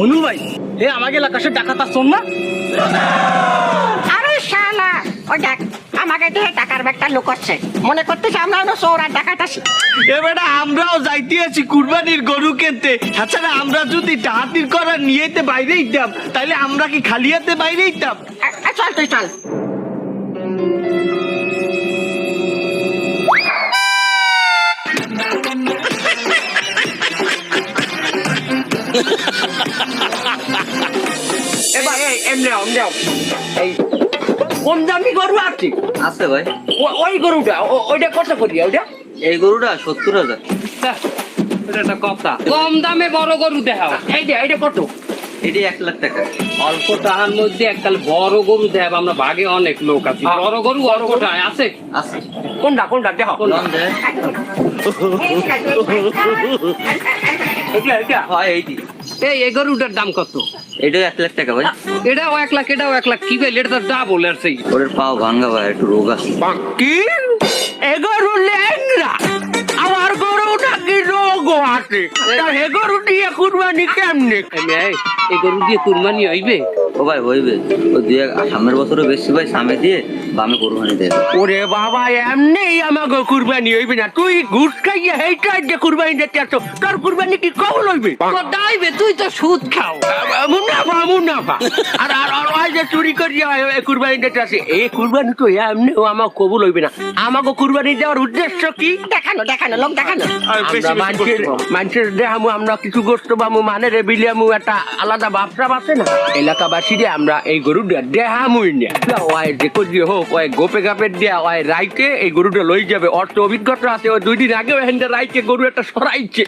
মনু ভাই এ আমাকে এলাকার ডাকাতা শোন না। আরে শালা ওই দেখ আমাকে দিয়ে টাকার ব্যাগটা লুকোচ্ছে, মনে করতেছে আমরা হলো চোর আর ডাকাত আছি। এবারে আমরাও যাইতে আছি কুরবানির গরু কিনতে। তাছাড়া আমরা যদি ডাহাতির করা নিয়েতে বাইরে দিতাম তাইলে আমরা কি খালি হাতে বাইরে দিতাম? চল তুই চল। এবার এমনি এই কম দামি গরু আছে আছে ভাই। ওই গরুটা ওইটা কত করি ওইটা? এই গরুটা 70,000। এটা একটা কথা, কম দামে বড় গরু দেখাও। এইটা কত? এটি 1 লাখ টাকা। অল্প টাকার মধ্যে একটা বড় গরু দেখাব, আমরা ভাগে অনেক লোক আছে। বড় গরু অল্প টাকায় আছে। আছে। কোনটা দেখো লোন দেয়। এটা হয় এইটি। এই গরুটার দাম কত? এটাও 1 লাখ টাকা ভাই। এটাও 1 লাখ, এটাও 1 লাখ। কি ভাই, এটা তো ডাবল এর সেই। ওর পাও ভাঙা ভাই, একটু রোগ আছে। কি এগরু ল্যাংরা? আমার গরুটা কি রোগ আছে? তা এগরু দিয়ে কুরবানি কেমনে? এই গরু দিয়ে কুরবানি হইবে? ও ভাই হইবে। ও দিয়ে সামনের বছরও বেশি ভাই, সামনে দিয়ে বামে কুরবানি দেবে। ওরে বাবা, এমনি আমাকে কুরবানি হইবে না। তুই ঘুষ খাইয়া হেইটা যে কুরবানি দিতে আসো, তোর কুরবানি কি কবুল হইবে? তো দাইবে, তুই তো সুদ খাও। মুনাফা আর আর আর ওই যে চুরি করিয়া এই কুরবানি দিতে আসে, এই কুরবানি তো এমনিও আমার কবুল হইবে না। আমাকে কুরবানি দেওয়ার উদ্দেশ্য কি? দেখানো লোক দেখানো। মানুষের দেহামু আমরা কিছু গোস্ত বামু মানে রে বিলিয়ামু, একটা আলাদা ব্যবসা আছে না এলাকাবাসী রে। আমরা এই গরুটা দেহামুই না, ওই যে করিয়ে হোক ওই গোপে গাপে দেয়া ওই রাইতে এই গরুটা লই যাবে। ওর তো অভিজ্ঞতা আছে, ওই 2 দিন আগে হেন্ডে রাইতে গরু একটা সরাইছে।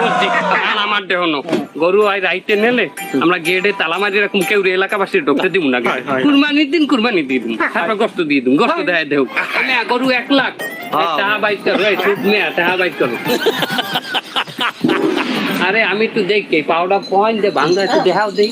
বলছি, তালা মারতে হলো। গরু আই রাইতে নেলে আমরা গেটে তালা মারি এরকম কেউ এলাকাবাসী ঢুকতে দিব না। কুরবানির দিন কুরবানি দিয়ে দিন, তারপর গোস্ত দিয়ে দিন, গোস্ত দেয় দেও। গরু 1 লাখ, টাকা বাইক করো, এই সুদ নেয়া টাকা বাইক করো। আরে আমি একটু দেখি পাউডার পয়েন্ট দে ভাঙ্গা একটু দেখাও দেই।